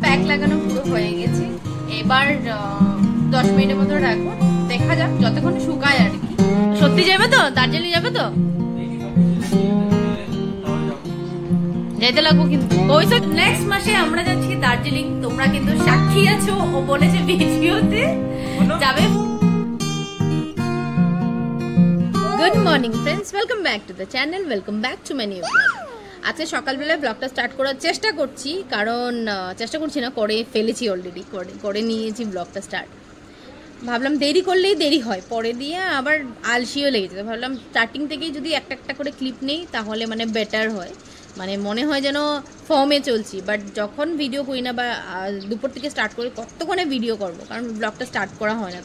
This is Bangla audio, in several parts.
প্যাক লাগানো পুরো হয়ে গেছে, এবার 10 মিনিটের মতো রাখবো, দেখা যাক যতক্ষণ শুকায় আর কি। সত্যি যাবে তো? দার্জিলিং যাবে তো? যেতে লাগবো কিন্তু। ওই তো নেক্সট মাসে আমরা যাচ্ছি দার্জিলিং, তোমরা কিন্তু সাক্ষী আছো, ও বলেছে ভিডিওতে যাবে। Good morning friends, welcome back to the channel, welcome back to my new blog. আজকে সকালবেলায় ব্লগটা স্টার্ট করার চেষ্টা করছি, কারণ চেষ্টা করছি না, করে ফেলেছি অলরেডি, করে নিয়েছি ব্লগটা স্টার্ট। ভাবলাম দেরি করলেই দেরি হয়, পরে দিয়ে আবার আলসিও লেগে যেত। ভাবলাম স্টার্টিং থেকেই যদি একটা একটা করে ক্লিপ নেই তাহলে মানে বেটার হয়, মানে মনে হয় যেন ফর্মে চলছি। বাট যখন ভিডিও করি না বা দুপুর থেকে স্টার্ট করি, কতক্ষণে ভিডিও করবো, কারণ ব্লগটা স্টার্ট করা হয় না।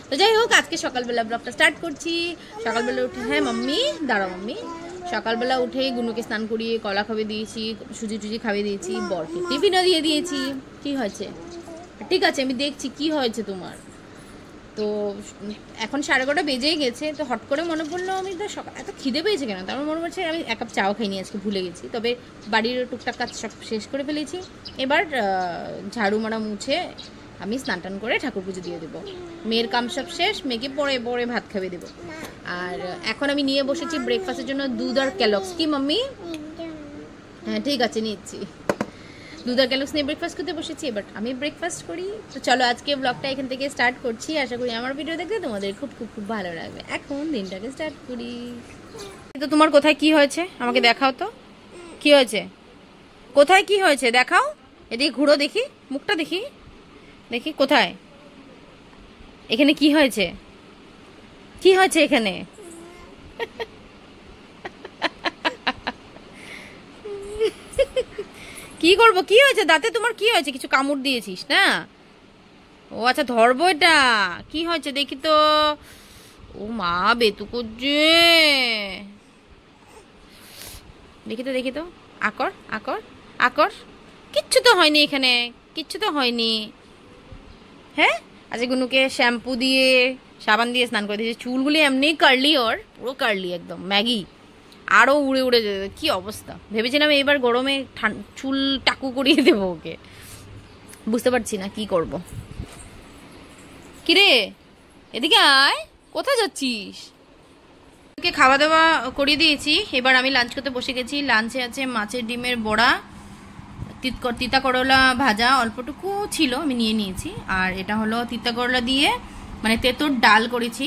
তো যাই হোক, আজকে সকালবেলা ব্লগটা স্টার্ট করছি। সকালবেলা উঠে, হ্যাঁ মাম্মি দাঁড়াও মাম্মি, সকালবেলা উঠে গুনুকে স্নান করিয়ে কলা খাবে দিয়েছি, সুজি টুজি খাইয়ে দিয়েছি, বরকে টিফিনও দিয়ে দিয়েছি। কি হয়েছে? ঠিক আছে, আমি দেখছি কি হয়েছে তোমার। তো এখন 11:30 বেজেই গেছে, তো হট করে মনে পড়লো আমি তো সকাল এত খিদে পেয়েছে কেন, তারপর মনে পড়ছে আমি 1 কাপ চাও খাইনি আজকে, ভুলে গেছি। তবে বাড়ির টুকটাক কাজ সব শেষ করে ফেলেছি। এবার ঝাড়ু মারা মুছে আমি স্নান টান করে ঠাকুর পুজো দিয়ে দেবো। মেয়ের কাম সব শেষ, মেয়েকে পরে পরে ভাত খাবে দেবো। আর এখন আমি নিয়ে বসেছি ব্রেকফাস্টের জন্য দুধ আর ক্যালক্স। কি মাম্মি? হ্যাঁ ঠিক আছে, নিচ্ছি। দুধ আর ক্যালক্স নিয়ে ব্রেকফাস্ট করতে বসেছি, এবার আমি ব্রেকফাস্ট করি। তো চলো আজকে ব্লগটা এখান থেকে স্টার্ট করছি। আশা করি আমার ভিডিও দেখতে তোমাদের খুব খুব খুব ভালো লাগবে। এখন দিনটাকে স্টার্ট করি। তো তোমার কোথায় কি হয়েছে আমাকে দেখাও তো, কি হয়েছে? কোথায় কি হয়েছে দেখাও, এদিকে ঘুরো দেখি, মুখটা দেখি, দেখি কোথায়, এখানে কি হয়েছে, কি হয়েছে এখানে? কি করবো, কি হয়েছে দাঁতে তোমার? কি হয়েছে? কিছু কামড় দিয়েছিস না? ও আচ্ছা, ধরবো এটা। কি হয়েছে দেখি তো। ও মা, বেতু করছে, দেখি তো দেখি তো। আকর আকর আকর, কিচ্ছু তো হয়নি এখানে, কিচ্ছু তো হয়নি। হ্যাঁ, আজকে গুনুকে শ্যাম্পু দিয়ে সাবান দিয়ে স্নান করে দিয়েছি। চুলগুলি এমনি কার্লি, ওর পুরো কার্লি, একদম ম্যাগি, আরও উড়ে উড়ে যেত। কি অবস্থা, ভেবেছিলাম এইবার গরমে চুল টাকু করিয়ে দেবো ওকে, বুঝতে পারছি না কি করব। কিরে এদিকে আয়, কোথায় যাচ্ছিস? ওকে খাওয়া দাওয়া করিয়ে দিয়েছি, এবার আমি লাঞ্চ করতে বসে গেছি। লাঞ্চে আছে মাছের ডিমের বড়া, তিতা করলা ভাজা অল্পটুকু ছিল, আমি নিয়ে নিয়েছি। আর এটা হলো তিতা করলা দিয়ে মানে তেঁতুর ডাল করেছি,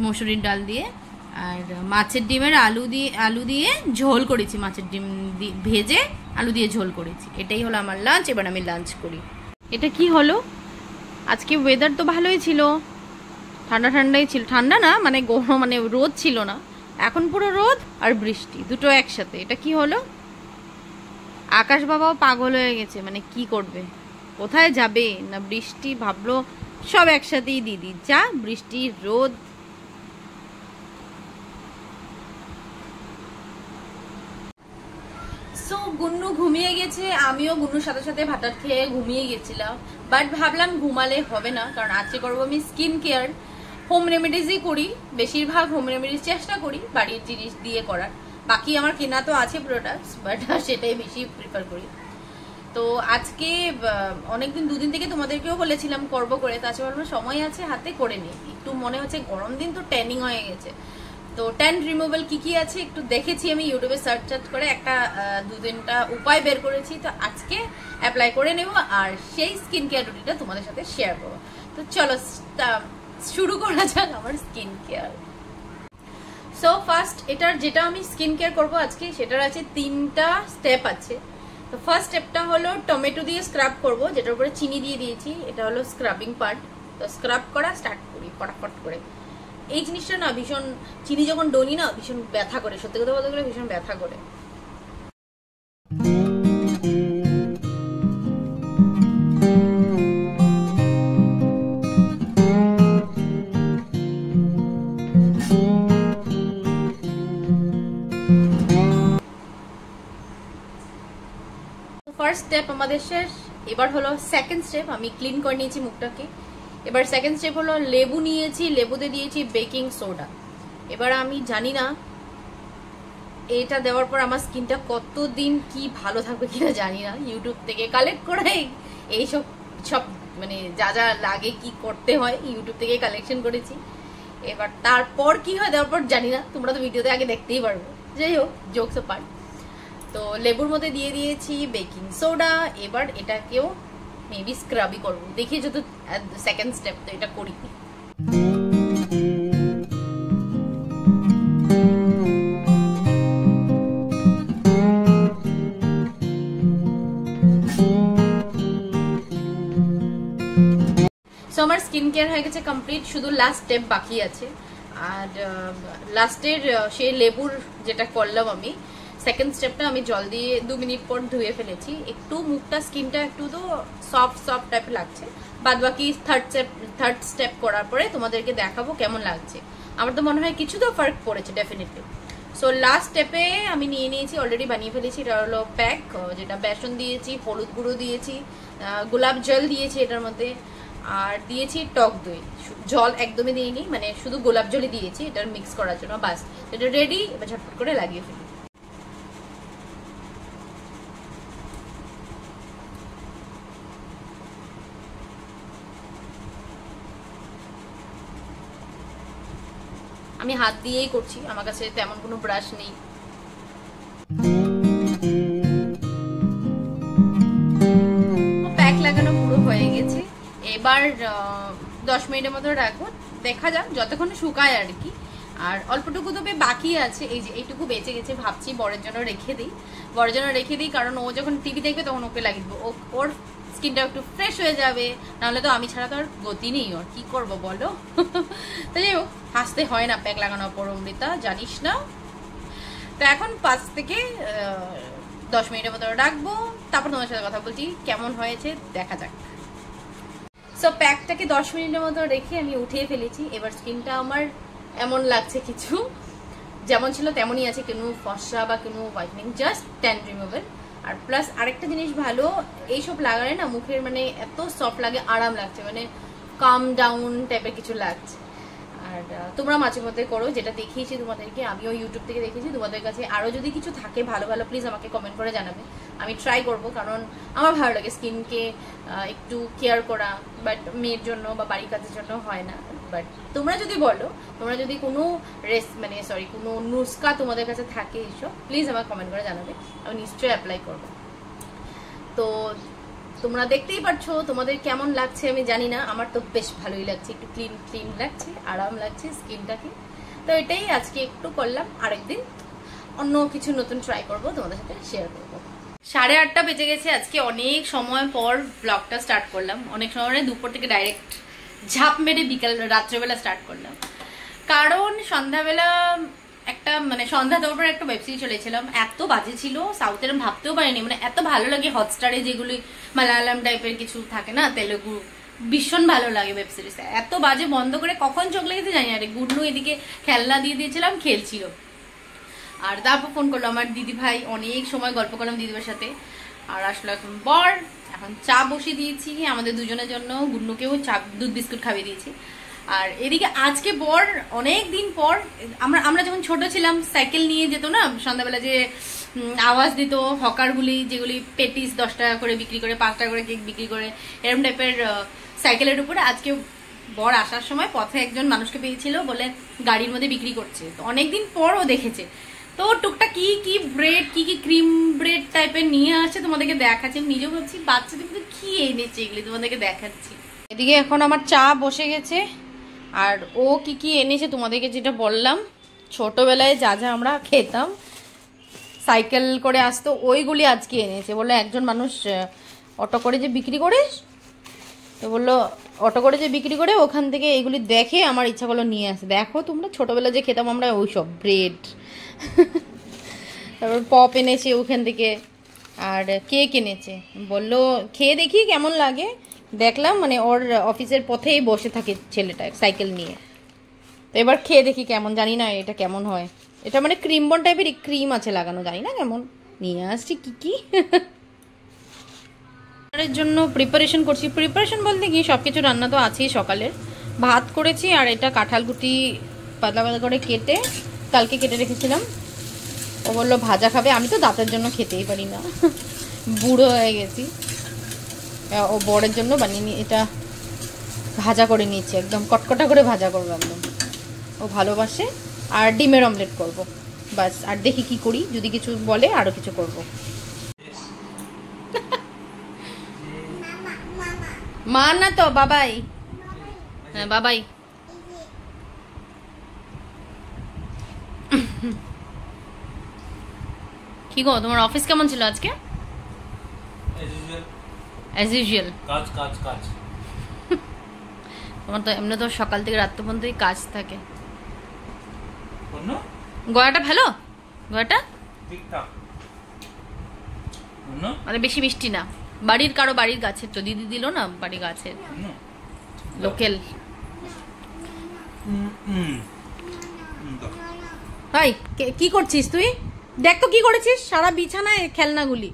মসুরির ডাল দিয়ে। আর মাছের ডিমের আলু দিয়ে ঝোল করেছি, মাছের ডিম ভেজে আলু দিয়ে ঝোল করেছি। এটাই হলো আমার লাঞ্চ। এবার আমি লাঞ্চ করি। এটা কি হলো, আজকে ওয়েদার তো ভালোই ছিল, ঠান্ডা ঠান্ডাই ছিল, ঠান্ডা না মানে গরম, মানে রোদ ছিল না। এখন পুরো রোদ আর বৃষ্টি দুটো একসাথে। এটা কি হলো? আকাশ বাবাও পাগল হয়ে গেছে, মানে কি করবে, কোথায় যাবে না বৃষ্টি, ভাবলো সব একসাথেই দিদি, যা বৃষ্টি রোদ। সো গুন্নু ঘুমিয়ে গেছে, আমিও গুন্নুর সাথে সাথে ভাত খেয়ে ঘুমিয়ে গেছিলাম। বাট ভাবলাম ঘুমালে হবে না, কারণ আজকে করবো আমি স্কিন কেয়ার। হোম রেমেডিজই করি, বেশিরভাগ হোম রেমেডিজ চেষ্টা করি বাড়ির জিনিস দিয়ে করার। বাকি আমার কেনা তো আছে প্রোডাক্টস, বাট সেটাই বেশি প্রিফার করি। তো আজকে অনেকদিন, 2 দিন থেকে তোমাদেরকেও বলেছিলাম করবো করে, তো আজকে ভাবলাম সময় আছে হাতে, করে নিই। একটু মনে হচ্ছে গরম দিন তো ট্যানিং হয়ে গেছে, তো ট্যান রিমুভাল কি আছে একটু দেখেছি আমি ইউটিউবে সার্চ করে, একটা 2-3টা উপায় বের করেছি। তো আজকে অ্যাপ্লাই করে নেব আর সেই স্কিন কেয়ার রুটিনটা তোমাদের সাথে শেয়ার করবো। তো চলো শুরু করা যাক আমার স্কিন কেয়ার। সো ফার্স্ট, এটার যেটা আমি স্কিন কেয়ার করবো আজকে, সেটার আছে 3টা স্টেপ আছে। তো ফার্স্ট স্টেপটা হলো টমেটো দিয়ে স্ক্রাব করব, যেটার উপরে চিনি দিয়ে দিয়েছি। এটা হলো স্ক্রাবিং পার্ট। তো স্ক্রাব করা স্টার্ট করি ফটাফট করে। এই জিনিসটা না ভীষণ, চিনি যখন ডলি না ভীষণ ব্যথা করে, সত্যি কথা বলতে গেলে ভীষণ ব্যথা করে। ফার্স্ট স্টেপ আমাদের শেষ, এবার হলো সেকেন্ড স্টেপ। আমি ক্লিন করে নিয়েছি মুখটাকে। এবার সেকেন্ড স্টেপ হলো লেবু নিয়েছি, লেবুতে দিয়েছি বেকিং সোডা। এবার আমি জানি না এটা দেওয়ার পর আমার স্কিনটা কতদিন কি ভালো থাকবে কিনা জানি না, ইউটিউব থেকে কালেক্ট করে এইসব সব মানে যা যা লাগে কি করতে হয় ইউটিউব থেকে কালেকশন করেছি। এবার তারপর কি হয় তারপর জানি না, তোমরা তো ভিডিওতে আগে দেখতেই পারবে। যাই হোক, জোকস পার্ট। তো লেবুর মধ্যে দিয়ে দিয়েছি বেকিং সোডা। এবার এটাকেও মেবি স্ক্রাবই করবো, দেখি যত সেকেন্ড স্টেপ তো এটা করি। সো আমার স্কিন কেয়ার হয়ে গেছে কমপ্লিট, শুধু লাস্ট স্টেপ বাকি আছে। আর লাস্টের সেই লেবুর যেটা করলাম আমি, সেকেন্ড স্টেপটা আমি জল দিয়ে 2 মিনিট পর ধুয়ে ফেলেছি। একটু মুখটা স্কিনটা একটু তো সফট সফট টাইপের লাগছে। বাদ বাকি থার্ড স্টেপ করার পরে তোমাদেরকে দেখাবো কেমন লাগছে। আমার তো মনে হয় কিছু তো ফার্ক পড়েছে ডেফিনেটলি। সো লাস্ট স্টেপে আমি নিয়ে নিয়েছি, অলরেডি বানিয়ে ফেলেছি। এটা হলো প্যাক, যেটা বেসন দিয়েছি, হলুদ গুঁড়ো দিয়েছি, গোলাপ জল দিয়েছি এটার মধ্যে, আর দিয়েছি টক দই। জল একদমই দিইনি, মানে শুধু গোলাপ জলই দিয়েছি এটার মিক্স করার জন্য। বাস এটা রেডি, এবার ঝটপট করে লাগিয়ে ফেলি। আমি হাত দিয়েই করছি, আমার কাছে তেমন কোনো ব্রাশ নেই। প্যাক লাগানো পুরো হয়ে গেছে। এবার 10 মিনিটের মতো রাখবো, দেখা যাক যতক্ষণ শুকায় আর কি। আর অল্পটুকু তবে বাকি আছে, এই যে এইটুকু বেঁচে গেছে। ভাবছি বরের জন্য রেখে দিই, কারণ ও যখন টিভি দেখবে তখন ওকে লাগিয়ে দেবো, ওর স্কিনটা একটু ফ্রেশ হয়ে যাবে। নাহলে তো আমি ছাড়া তো আর গতি নেই ওর, কি করবো বলো। তো যাই হোক, হাসতে হয় না প্যাক লাগানোর পর, অমৃতা জানিস না। তো এখন 5 থেকে 10 মিনিটের মতো রাখবো, তারপর তোমার সাথে কথা বলছি কেমন হয়েছে দেখা যাক। সো প্যাকটাকে 10 মিনিটের মতো রেখে আমি উঠিয়ে ফেলেছি। এবার স্কিনটা আমার এমন লাগছে কিছু যেমন ছিল তেমনই আছে, কোনো ফর্সা বা কোনো হোয়াইটনিং, জাস্ট ট্যান রিমুভাল। আর প্লাস আরেকটা জিনিস ভালো, এইসব লাগালে না মুখের মানে এত সফট লাগে, আরাম লাগছে, মানে কাম ডাউন টাইপের কিছু লাগছে। আর তোমরা মাঝে মধ্যে করো, যেটা দেখিয়েছি তোমাদেরকে, আমিও ইউটিউব থেকে দেখেছি। তোমাদের কাছে আরও যদি কিছু থাকে ভালো ভালো প্লিজ আমাকে কমেন্ট করে জানাবে, আমি ট্রাই করব। কারণ আমার ভালো লাগে স্কিনকে একটু কেয়ার করা, বাট মেয়ের জন্য বা বাড়ির কাজের জন্য হয় না। বাট তোমরা যদি বলো, তোমরা যদি কোনো কোনো নুস্কা তোমাদের কাছে থাকে এইসব, প্লিজ আমাকে কমেন্ট করে জানাবে, আমি নিশ্চয়ই অ্যাপ্লাই করবো। তো তোমরা দেখতেই পাচ্ছ তোমাদের কেমন লাগছে আমি জানি না, আমার তো বেশ ভালোই লাগছে, একটু ক্লিন লাগছে, আরাম লাগছে স্কিনটাকে। তো এটাই আজকে একটু করলাম, আরেকদিন অন্য কিছু নতুন ট্রাই করবো, তোমাদের সাথে শেয়ার করবো। 8:30 বেজে গেছে, আজকে অনেক সময় পর ব্লগটা স্টার্ট করলাম। অনেক সময় দুপুর থেকে ডাইরেক্ট ঝাঁপ মেরে রাত্রেবেলা স্টার্ট করলাম, কারণ সন্ধ্যাবেলা একটা মানে সন্ধ্যা দেওয়ার পর একটা ওয়েব সিরিজ চলেছিলাম, এত বাজে ছিল, সাউথের ভাবতেও পারিনি, মানে এত ভালো লাগে। হটস্টারে যেগুলি মালায়ালাম টাইপের কিছু থাকে না, তেলেগু, ভীষণ ভালো লাগে ওয়েব সিরিজটা। এত বাজে, বন্ধ করে কখন চোখ লেগেছে জানি না। গুড্ডু এদিকে খেলনা দিয়ে দিয়েছিলাম, খেলছিল। আর তারপর ফোন করলো আমার দিদি ভাই, অনেক সময় গল্প করলাম দিদিভাইয়ের সাথে। আর আসলো এখন বর, এখন চা বসিয়ে দিয়েছি আমাদের দুজনের জন্য, গুড্ডুকেও চা দুধ বিস্কুট খাইয়ে দিয়েছি। আর এদিকে আজকে বর অনেক দিন পর, আমরা যখন ছোট ছিলাম সাইকেল নিয়ে যেত না সন্ধ্যাবেলা, যে আওয়াজ দিত হকারগুলি, যেগুলি পেটিস 10 টাকা করে বিক্রি করে, 5 টাকা করে কেক বিক্রি করে, এরকম টাইপের সাইকেলের উপরে আজকে বর আসার সময় পথে একজন মানুষকে পেয়েছিল, বলে গাড়ির মধ্যে বিক্রি করছে। তো অনেকদিন পর ও দেখেছে, তো টুকটা কি ব্রেড, কি ক্রিম ব্রেড টাইপের নিয়ে আসছে, তোমাদেরকে দেখাচ্ছি। নিজেও ভাবছি বাচ্চাদের কি এনেছে এগুলি, তোমাদেরকে দেখাচ্ছি। এদিকে এখন আমার চা বসে গেছে, আর ও কি এনেছে তোমাদেরকে যেটা বললাম, ছোটবেলায় যা যা আমরা খেতাম সাইকেল করে আসতো, ওইগুলি আজকে এনেছে। বললো একজন মানুষ অটো করে যে বিক্রি করে, তো বললো অটো করে যে বিক্রি করে ওখান থেকে এইগুলি দেখে আমার ইচ্ছা করলো নিয়ে আসে। দেখো তোমরা ছোটবেলা যে খেতাম আমরা ওইসব ব্রেড, তারপর পপ এনেছে ওখান থেকে, আর কেক এনেছে। বললো খেয়ে দেখি কেমন লাগে। দেখলাম মানে ওর অফিসের পথেই বসে থাকে ছেলেটা সাইকেল নিয়ে, তো এবার খেয়ে দেখি কেমন, জানি না এটা কেমন হয়। এটা মানে ক্রিম বন টাইপের ক্রিম আছে লাগানো, জানি না কেমন। নিয়ে আসছি কি এর জন্য প্রিপারেশন করছি। প্রিপারেশন বলতে কি সবকিছু রান্না তো আছেই, সকালের ভাত করেছি, আর এটা কাঁঠালগুটি পাতলা পাতলা করে কেটে কালকে কেটে রেখেছিলাম। ও বললো ভাজা খাবে, আমি তো দাঁতের জন্য খেতেই পারি না, বুড়ো হয়ে গেছি। ও বরের জন্য বানিয়ে নিয়ে এটা ভাজা করে নিয়েছি, একদম কটকটা করে ভাজা করবো একদম, ও ভালোবাসে। আর ডিমের অমলেট করব বাস। আর দেখি কি করি, যদি কিছু বলে আরো কিছু করব। মা না তো বাবাই, হ্যাঁ বাবাই। কি গো তোমার অফিস কেমন ছিল আজকে? অ্যাজ ইউজুয়াল কাজ কাজ কাজ। তোমার তো এমনি তো সকাল থেকে রাত পর্যন্তই কাজ থাকে। গয়াটা ভালো, গয়াটা ঠিকঠাক, মানে বেশি মিষ্টি না। বাড়ির কারো বাড়ির গাছের তো দিদি দিল না, বাড়ির গাছের লোকেল। হাই কি করছিস তুই? দেখ তো কি করেছিস, সারা বিছানায় খেলনাগুলি।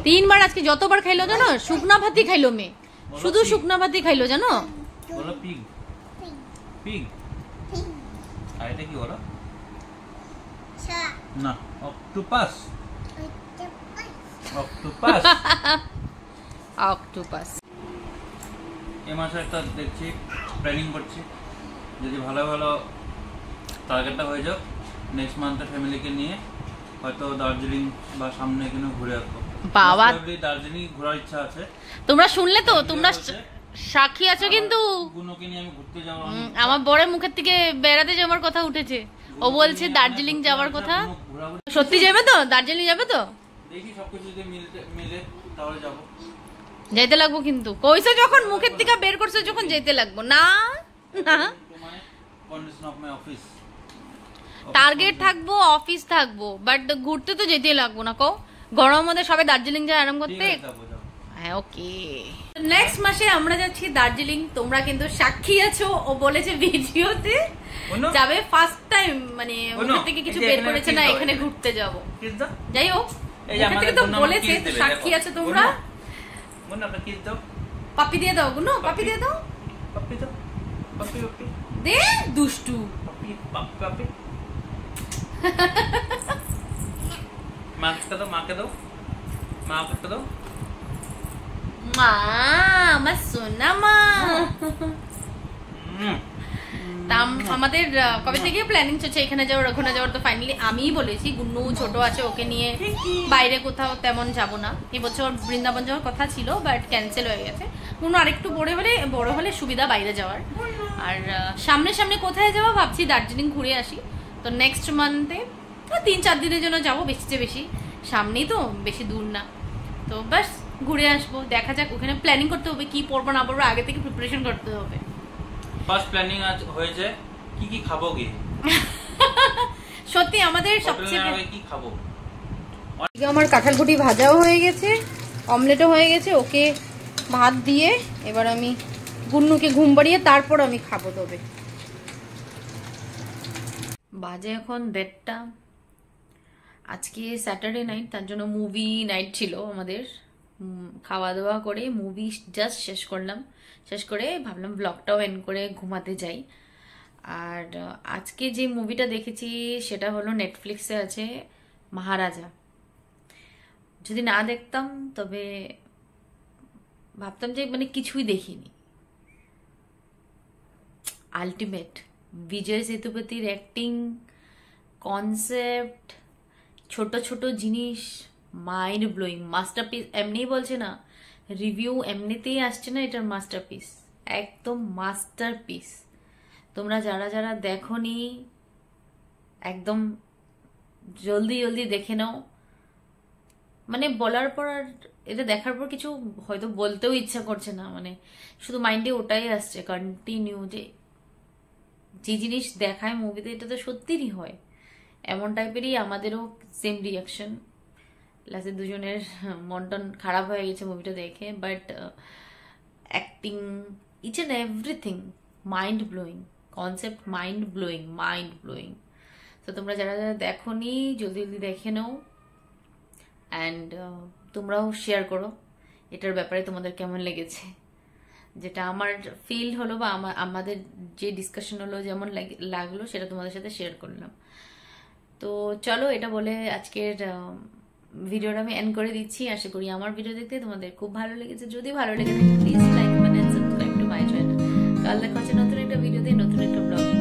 তিনবার আজকে যতবার খাইলো জানো, শুকনা ভাতই খাইলো মেয়ে, শুধু শুকনা ভাতই খাইলো জানো। না অক্টোপাস, অক্টোপাস, অক্টোপাস। এই মাসে একটা দেখছি প্ল্যানিং করছি, যদি ভালো ভালো টার্গেটটা হয়ে যাক নেক্সট মান্থে ফ্যামিলিকে নিয়ে হয়তো দার্জিলিং বা সামনে এখানে ঘুরে আসবো। বাবা দার্জিলিং ঘোরার ইচ্ছা আছে। তোমরা শুনলে তো, তোমরা সাক্ষী আছো কিন্তু গুনোকে নিয়ে আমি ঘুরতে যাব। আমার বড়ের মুখের থেকে বেড়াতে যাওয়ার কথা উঠেছে, ও বলছে দার্জিলিং যাওয়ার কথা। সত্যি যাবে তো? দার্জিলিং যাবে তো? দেখি সবকিছু যদি মিলে তাহলে যাব। যাইতে লাগবো কিন্তু, কইছো যখন মুখের থেকে বের করছো যখন যেতে লাগবো না। না condition of my office, target থাকবো, অফিস থাকবো, বাট ঘুরতে তো যেতেই লাগবো না। কও গরমের মধ্যে সবাই দার্জিলিং যায় আরাম করতে। হ্যাঁ ওকে, নেক্সট মাসে আমরা যাচ্ছি দার্জিলিং। তোমরা কিন্তু সাক্ষী আছো, ও বলেছে ভিডিওতে যাবে ফার্স্ট টাইম, মানে ওখান থেকে কিছু বের করেছে না, এখানে ঘুরতে যাব। যাই হোক ওখান থেকে তো বলেছে, সাক্ষী আছো তোমরা। পাপি দিয়ে দাও গুনো, পাপি দিয়ে দাও, পাপি দাও, পাপি পাপি দে দুষ্টু পাপি পাপি পাপি। মাকে দাও, মাকে দাও, মাকে দাও, মা আমার সোনা মা। আমাদের কবে থেকে প্ল্যানিং চলছে এখানে যাওয়ার ওখানে যাওয়ার, তো ফাইনালি আমিই বলেছি, গুন্নু ছোট আছে, ওকে নিয়ে বাইরে কোথাও তেমন যাব না। এবছর বৃন্দাবন যাওয়ার কথা ছিল বাট ক্যান্সেল হয়ে গেছে। গুন্নু আরেকটু বড় হলে সুবিধা বাইরে যাওয়ার। আর সামনে সামনে কোথায় যাবো ভাবছি, দার্জিলিং ঘুরে আসি। তো নেক্সট মান্থে 3-4 দিনের জন্য যাবো, বেশি চেয়ে বেশি, সামনেই তো, বেশি দূর না। তো বাস ঘুরে আসবো, দেখা যাক। ওখানে প্ল্যানিং করতে হবে, কি পড়বো না পড়বো আগে থেকে প্রিপারেশন করতে হবে। ফার্স্ট প্ল্যানিং আজ হয়েছে কি কি খাবো কি। সত্যি আমাদের সবচেয়ে কি খাবো। আমার কাঁঠালকুটি ভাজাও হয়ে গেছে, অমলেটও হয়ে গেছে। ওকে ভাত দিয়ে এবার আমি গুন্নুকে ঘুম পাড়িয়ে তারপর আমি খাবো। তবে বাজে এখন 1:30। আজকে স্যাটারডে নাইট, তার জন্য মুভি নাইট ছিল আমাদের। খাওয়া দাওয়া করে মুভি জাস্ট শেষ করলাম, শেষ করে ভাবলাম ব্লগটাও এন্ড করে ঘুমাতে যাই। আর আজকে যে মুভিটা দেখেছি সেটা হলো নেটফ্লিক্সে আছে মহারাজা। যদি না দেখতাম তবে ভাবতাম যে মানে কিছুই দেখিনি। আলটিমেট বিজয় সেতুপতির অ্যাক্টিং, কনসেপ্ট, ছোট ছোট জিনিস, মাইন্ড ব্লোয়িং, মাস্টারপিস। এমনিই বলছে না, রিভিউ এমনিতেই আসছে না, এটার মাস্টারপিস, একদম মাস্টারপিস। তোমরা যারা যারা দেখোনি একদম জলদি জলদি দেখে নাও। মানে বলার পর আর এটা দেখার পর কিছু হয়তো বলতেও ইচ্ছা করছে না, মানে শুধু মাইন্ডে ওটাই আসছে কন্টিনিউ, যে যে জিনিস দেখায় মুভিতে এটা তো সত্যিই হয়। এমন টাইপেরই আমাদেরও সেম রিয়াকশন। লাস্টে দুজনের মন টন খারাপ হয়ে গেছে মুভিটা দেখে, but acting, each and everything mind blowing, concept mind blowing, mind blowing. তো তোমরা যারা যারা দেখোনি জলদি জলদি দেখে নাও। অ্যান্ড তোমরাও শেয়ার করো এটার ব্যাপারে তোমাদের কেমন লেগেছে। যেটা আমার ফিল হলো বা আমাদের যে ডিসকাশন হলো যেমন লাগলো সেটা তোমাদের সাথে শেয়ার করলাম। তো চলো এটা বলে আজকের ভিডিওটা আমি এন্ড করে দিচ্ছি। আশা করি আমার ভিডিও দেখতে তোমাদের খুব ভালো লেগেছে। যদি ভালো লেগে থাকে please like, comment, subscribe to my channel. কাল দেখা হচ্ছে নতুন একটা ভিডিওতে, নতুন একটা ব্লগ।